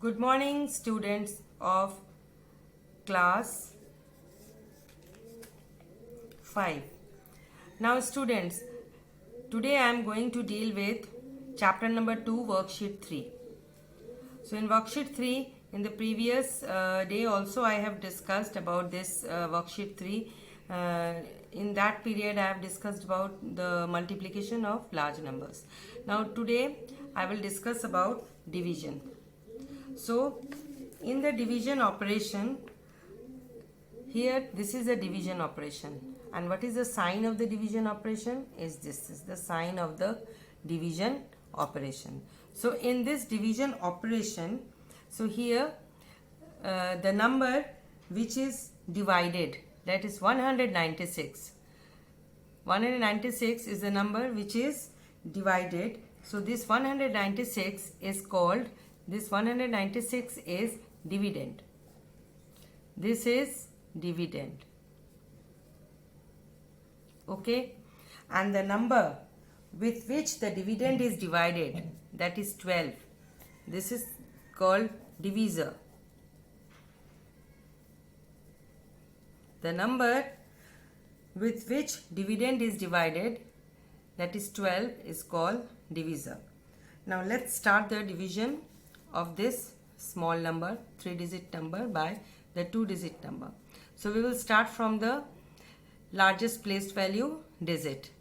Good morning, students of class 5. Now, students, today I am going to deal with chapter number 2, worksheet 3. So, in worksheet 3, in the previous day also I have discussed about this worksheet 3. In that period, I have discussed about the multiplication of large numbers. Now, today I will discuss about division. So, in the division operation, here this is a division operation, and what is the sign of the division operation? This is the sign of the division operation. So, in this division operation, so here the number which is divided, that is 196. 196 is the number which is divided. So, this 196 is called, this 196 is dividend. This is dividend. Okay, and the number with which the dividend is divided, that is 12. This is called divisor. The number with which dividend is divided, that is 12, is called divisor. Now let's start the division of this small number, 3-digit number, by the 2-digit number. So we will start from the largest placed value digit.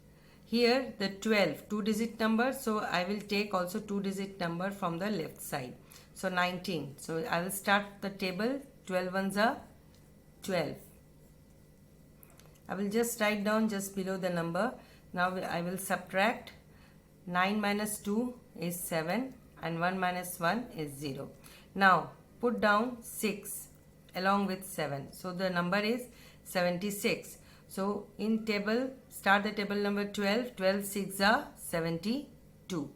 Here the 12, 2-digit number, so I will take also 2-digit number from the left side. So 19. So I will start the table. 12 ones are 12. I will just write down just below the number. Now I will subtract. 9 minus 2 is 7 and 1 minus 1 is 0. Now put down 6 along with 7. So the number is 76. So in table, start the table number 12. 12 6 are 72.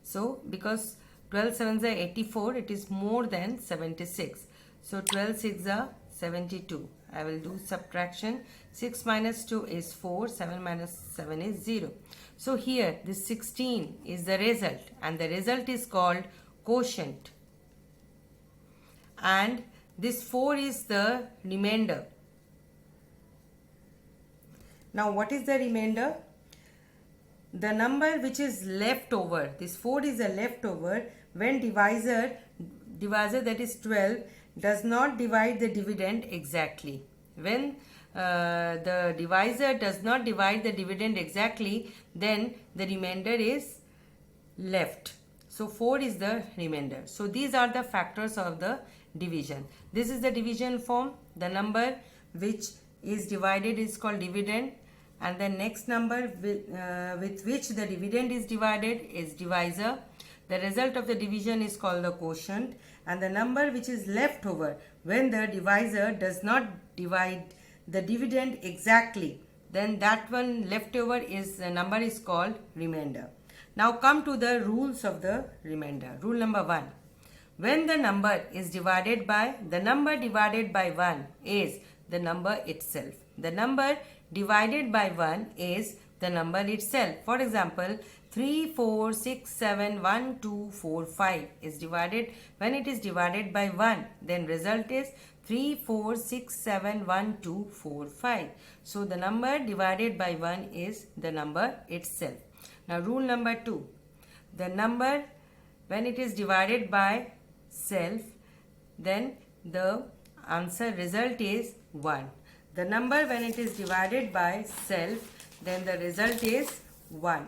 So because 12 7s are 84, it is more than 76. So 12 6 are 72. I will do subtraction. 6 minus 2 is 4. 7 minus 7 is 0. So here this 16 is the result, and the result is called quotient. And this 4 is the remainder. Now what is the remainder? The number which is left over, this 4 is a leftover when divisor that is 12 does not divide the dividend exactly. When the divisor does not divide the dividend exactly, then the remainder is left. So 4 is the remainder. So these are the factors of the division. This is the division form. The number which is divided is called dividend, and the next number with which the dividend is divided is divisor. The result of the division is called the quotient, and the number which is left over when the divisor does not divide the dividend exactly, then that one left over is the number is called remainder. Now come to the rules of the remainder. Rule number 1. When the number is divided by, the number divided by 1 is the number itself. The number divided by 1 is the number itself. For example, 3, 4, 6, 7, 1, 2, 4, 5 is divided. When it is divided by 1, then result is 3, 4, 6, 7, 1, 2, 4, 5. So the number divided by 1 is the number itself. Now rule number 2. The number when it is divided by self, then the answer result is 1. The number when it is divided by self, then the result is 1.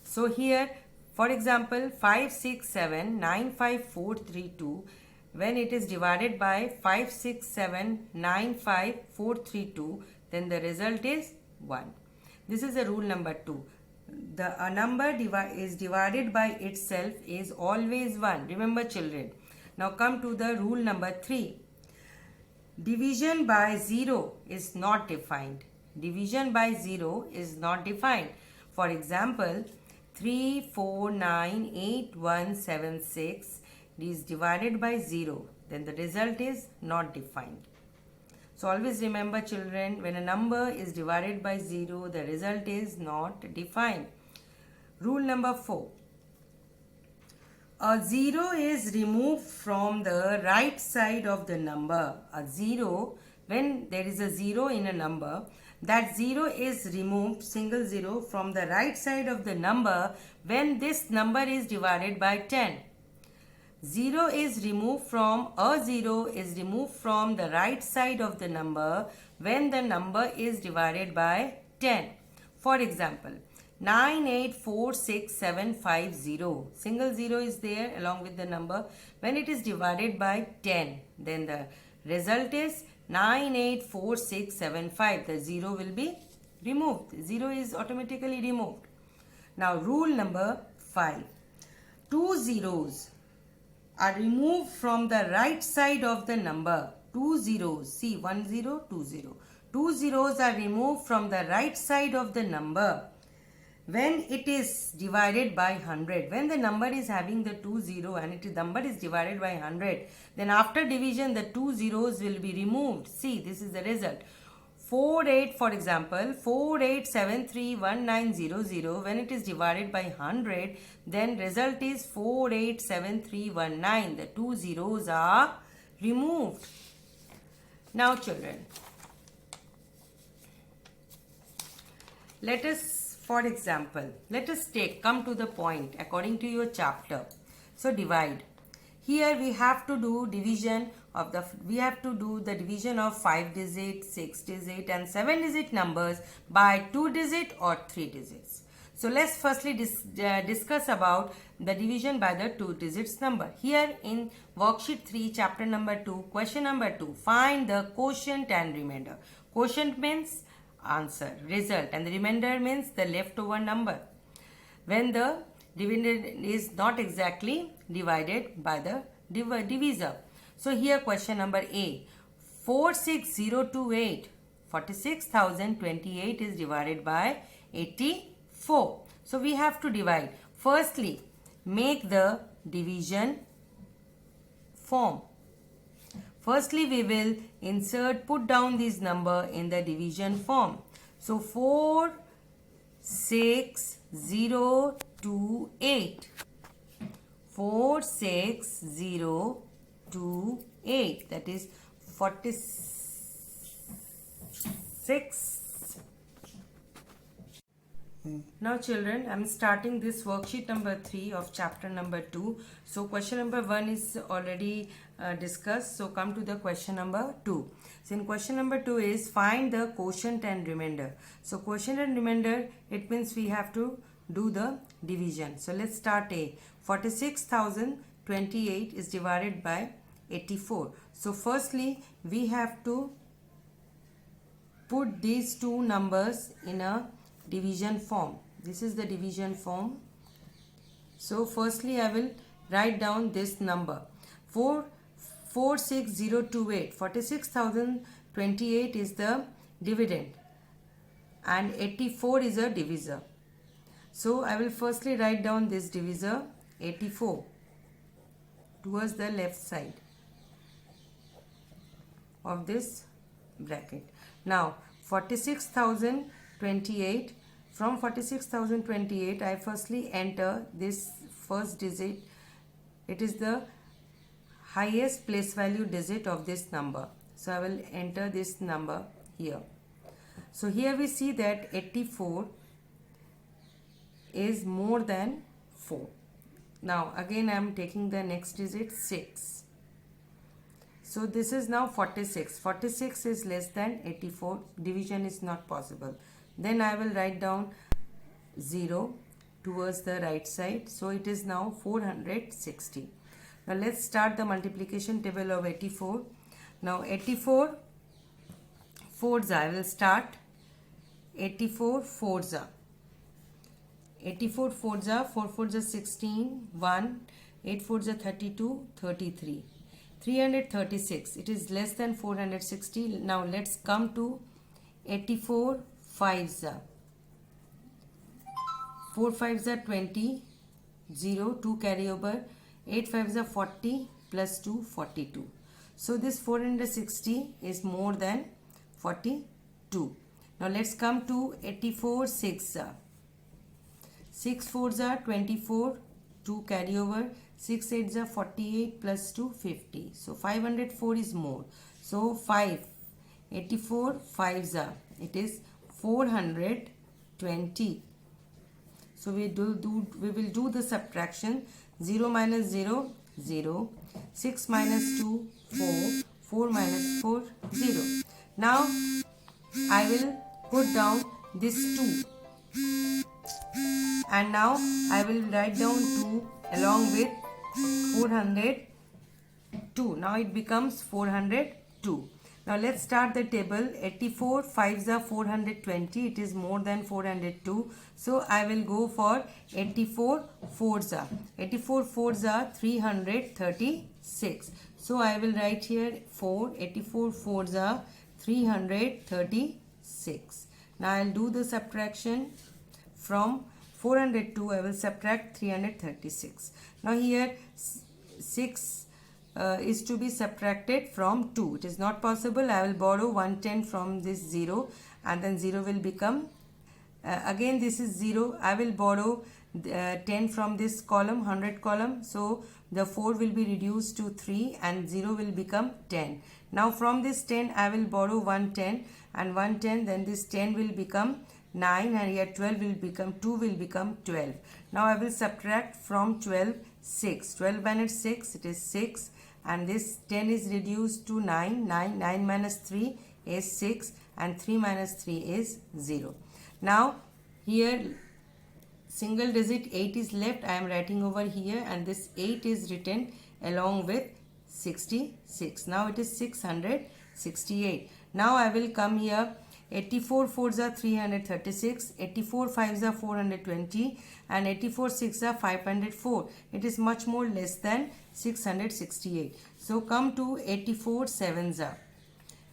So here, for example, 5, 6, 7, 9, 5, 4, 3, 2. When it is divided by 5, 6, 7, 9, 5, 4, 3, 2, then the result is 1. This is the rule number 2. A number is divided by itself is always 1. Remember, children. Now come to the rule number 3. Division by 0 is not defined. Division by 0 is not defined. For example, 3, 4, 9, 8, 1, 7, 6 is divided by 0. Then the result is not defined. So always remember, children, when a number is divided by 0, the result is not defined. Rule number 4. A 0 is removed from the right side of the number. A 0, when there is a 0 in a number, that 0 is removed, single 0, from the right side of the number when this number is divided by 10. 0 is removed from, a 0 is removed from the right side of the number when the number is divided by 10. For example, 9846750, single 0 is there along with the number. When it is divided by 10, then the result is 984675. The 0 will be removed. 0 is automatically removed. Now rule number 5. 2 zeros are removed from the right side of the number. 2 zeros, see 1 0, 2 0. 2 zeros are removed from the right side of the number when it is divided by 100. When the number is having the 2 0 and the number is divided by 100, then after division the 2 zeros will be removed. See, this is the result. 48, for example, 48731900, when it is divided by 100, then result is 487319. The 2 zeros are removed. Now children, let us, for example, let us come to the point according to your chapter. So divide. Here we have to do division of the, we have to do the division of 5 digit, 6 digit and 7 digit numbers by 2 digit or 3 digits. So let's firstly discuss about the division by the 2 digits number. Here in worksheet 3, chapter number 2, question number 2, find the quotient and remainder. Quotient means answer, result, and the remainder means the leftover number when the dividend is not exactly divided by the divisor. So here question number A, 46028, 46,028 is divided by 84. So we have to divide. Firstly, make the division form. Firstly, we will put down this number in the division form. So 46028. 46028. That is 46. Now children, I am starting this worksheet number 3 of chapter number 2. So question number 1 is already discussed. So come to the question number 2. So in question number 2 is find the quotient and remainder. So quotient and remainder, it means we have to do the division. So let's start A. 46,028 is divided by 84. So firstly, we have to put these two numbers in a division form. This is the division form. So firstly I will write down this number 46028. 46,028 is the dividend and 84 is a divisor. So I will firstly write down this divisor 84 towards the left side of this bracket. Now 46,028, from 46,028 I firstly enter this first digit. It is the highest place value digit of this number. So I will enter this number here. So here we see that 84 is more than 4. Now again I am taking the next digit 6. So this is now 46. 46 is less than 84. Division is not possible. Then I will write down 0 towards the right side. So it is now 460. Now let's start the multiplication table of 84. Now 84 fours, I will start 84 fours. 84 fours, 4 fours 16, 1, 8 fours 32, 33. 336. It is less than 460. Now let's come to 84 fives. 4 fives are 20, 0, 2 carry over, 8 fives are 40, plus 2, 42. So this 460 is more than 42. Now let's come to 84 6. 6 fours are 24, 2 carry over, 6 8s are 48 plus 2 50. So 504 is more. So 5, 84 5s are, it is 420. So we will do the subtraction. 0 minus 0, 0. 6 minus 2, 4. 4 minus 4, 0. Now I will put down this 2. And now I will write down 2 along with 402. Now it becomes 402. Now let's start the table. 84 5s are 420. It is more than 402. So I will go for 84 4s are. 84 4s are 336. So I will write here 4. 84 4s are 336. Now I will do the subtraction. From 402 I will subtract 336. Now here 6 is to be subtracted from 2. It is not possible. I will borrow 110 from this 0 and then 0 will become again this is 0. I will borrow 10 from this column, 100 column. So the 4 will be reduced to 3 and 0 will become 10. Now from this 10 I will borrow 110 and 110, then this 10 will become 9 and here 12 will become 2 will become 12. Now I will subtract from 12 6. 12 minus 6, it is 6, and this 10 is reduced to 9. 9 minus 3 is 6 and 3 minus 3 is 0. Now here single digit 8 is left. I am writing over here and this 8 is written along with 66. Now it is 668. Now I will come here. 84 4s are 336, 84 5s are 420 and 84 6s are 504. It is much more less than 668. So come to 84 7s are.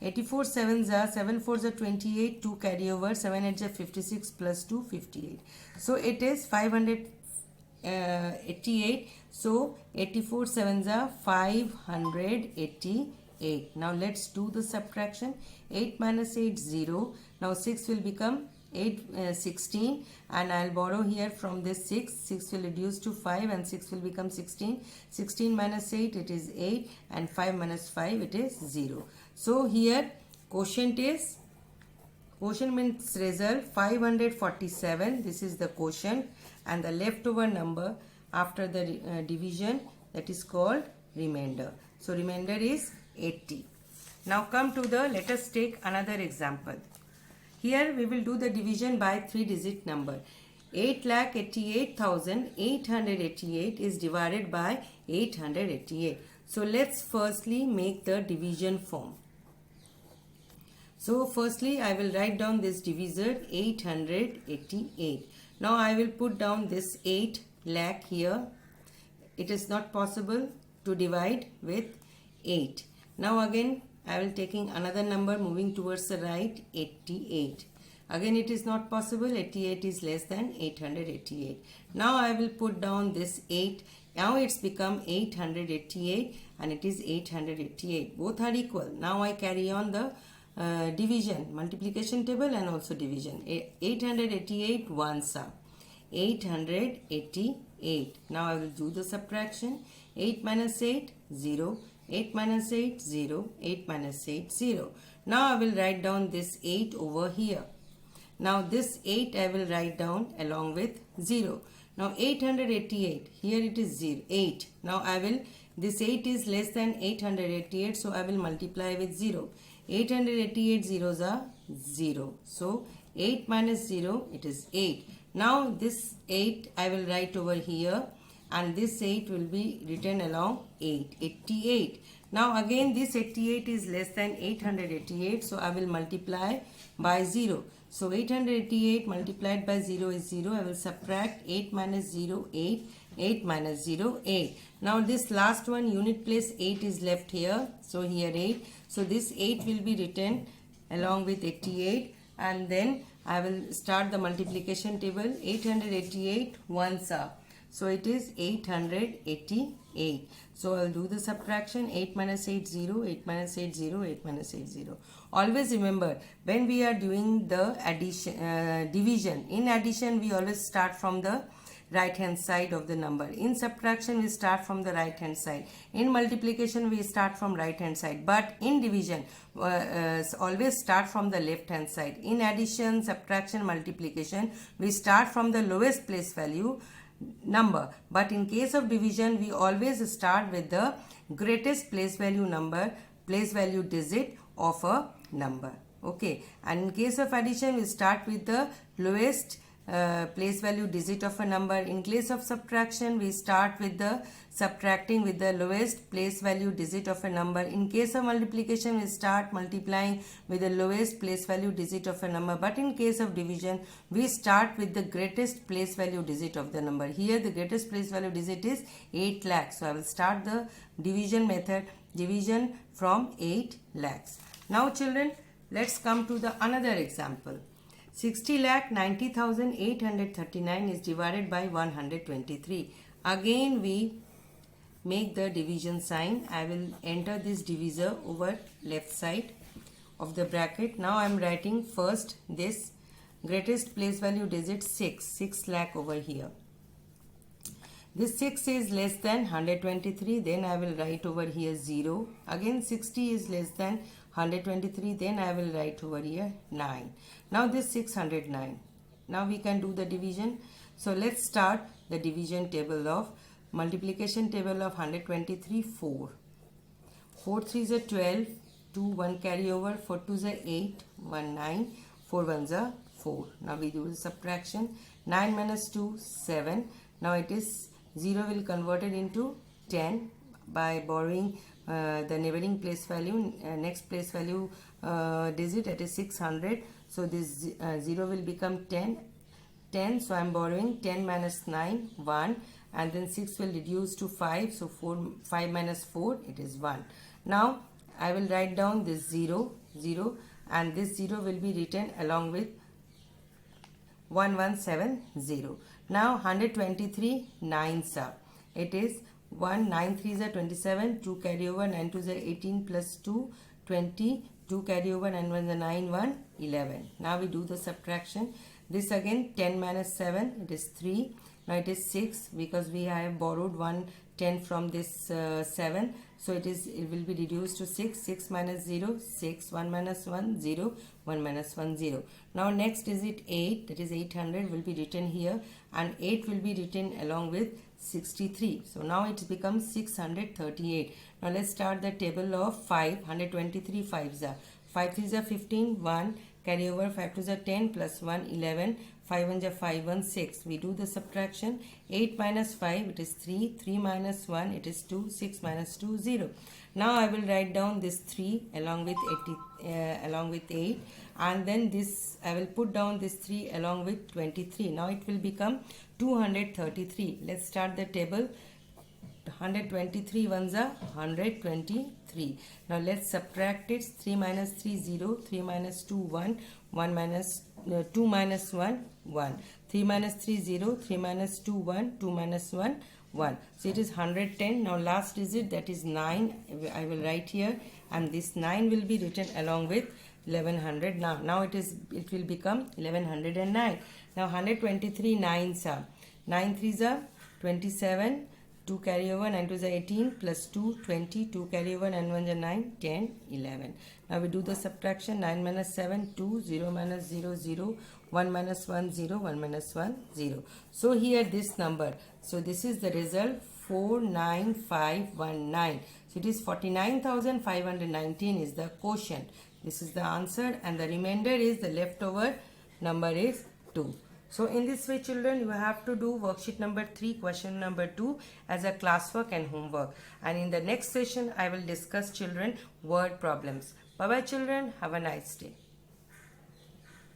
84 7s are, 7 4s are 28, 2 carry over, 7 8s are 56 plus 2 58. So it is 588. So 84 7s are 588. Now let's do the subtraction. 8 minus 8 0. Now 6 will become 16 and I'll borrow here from this 6. 6 will reduce to 5 and 6 will become 16. 16 minus 8 it is 8 and 5 minus 5 it is 0. So here quotient means result 547. This is the quotient and the leftover number after the division, that is called remainder. So remainder is 80. Now come to let us take another example. Here we will do the division by 3-digit number. 8,88,888 is divided by 888. So let's firstly make the division form. So firstly I will write down this divisor 888. Now I will put down this 8 lakh here. It is not possible to divide with 8. Now again I will taking another number moving towards the right, 88. Again it is not possible, 88 is less than 888. Now I will put down this 8. Now it's become 888 and it is 888. Both are equal. Now I carry on the division, multiplication table and also division. 888 ones are 888. Now I will do the subtraction. 8 minus 8, 0. 8 minus 8, 0. 8 minus 8, 0. Now I will write down this 8 over here. Now this 8 I will write down along with 0. Now 888, here it is 0, 8. Now I will, this 8 is less than 888, so I will multiply with 0. 888 zeros are 0. So 8 minus 0, it is 8. Now this 8 I will write over here and this 8 will be written along 8, 88. Now again this 88 is less than 888, so I will multiply by 0. So 888 multiplied by 0 is 0. I will subtract 8 minus 0, 8. 8 minus 0, 8. Now this last one, unit place 8 is left here. So here 8. So this 8 will be written along with 88 and then I will start the multiplication table. 888 ones are. So it is 888. So I will do the subtraction. 8 minus 8, 0. 8 minus 8, 0. 8 minus 8, 0. Always remember, when we are doing the addition, division, in addition we always start from the right hand side of the number. In subtraction we start from the right hand side. In multiplication we start from right hand side. But in division always start from the left hand side. In addition, subtraction, multiplication we start from the lowest place value number. But in case of division we always start with the greatest place value number, place value digit of a number. Okay, and in case of addition we start with the lowest place value digit of a number. In case of subtraction we start with the subtracting with the lowest place value digit of a number. In case of multiplication we start multiplying with the lowest place value digit of a number. But in case of division we start with the greatest place value digit of the number. Here the greatest place value digit is 8 lakhs. So I will start the division method, division from 8 lakhs. Now children, let's come to the another example. 60,90,839 is divided by 123. Again we make the division sign. I will enter this divisor over left side of the bracket. Now I am writing first this greatest place value digit 6 lakh over here. This 6 is less than 123, then I will write over here 0. Again 60 is less than 123, then I will write over here 9. Now this 609. Now we can do the division. So let's start the division table of multiplication table of 123, 4. 4 3s are 12, 2 1 carry over, 4 2s are 8, 1 9, 4 1s are 4. Now we do the subtraction. 9 minus 2, 7. Now it is 0 will convert it into 10 by borrowing the neighboring place value, next place value digit, that is 600. So this 0 will become 10. So I am borrowing 10 minus 9, 1, and then 6 will reduce to 5. So 5 minus 4, it is 1. Now I will write down this 0, and this 0 will be written along with 1170. Now 123 9s are. It is 1 9 3s are 27, 2 carry over, 9 2s are 18 plus 2 20, 2 carry over, 9 1s are 9, 1 11. Now we do the subtraction. This again 10 minus 7, it is 3. Now it is 6 because we have borrowed 1 10 from this 7. So it will be reduced to 6. 6 minus 0, 6. 1 minus 1, 0. 1 minus 1, 0. Now next digit 8, that is 800 will be written here, and 8 will be written along with 63. So now it becomes 638. Now let's start the table of 5. 123 5s are. 5 3s are 15, 1 carry over, 5 2s are 10 plus 1 11, 5 1s are 5 1 6. We do the subtraction. 8 minus 5, it is 3. 3 minus 1, it is 2. 6 minus 2, 0. Now I will write down this 3 along with 8, and then this I will put down this 3 along with 23. Now it will become 233. Let's start the table. 123 ones are 123. Now let's subtract it. 3 minus 3 0, 3 minus 2 1, 1 minus 2 minus 1 1, 3 minus 3 0, 3 minus 2 1, 2 minus 1 1. So it is 110. Now last digit, that is 9, I will write here, and this 9 will be written along with 1100. Now it will become 1109. Now 123 9s are. 9 3s are 27, 2 carry over, 9 2s are 18 plus 2 20, 2 carry over, 9 1s are 9, 10 11. Now we do the subtraction. 9 minus 7 2, 0 minus 0 0, 1 minus 1 0, 1 minus 1 0. So here this number, so this is the result, 49519. So it is 49,519 is the quotient. This is the answer, and the remainder is the leftover number is 2. So in this way children, you have to do worksheet number 3, question number 2 as a classwork and homework. And in the next session, I will discuss children word problems. Bye bye children, have a nice day.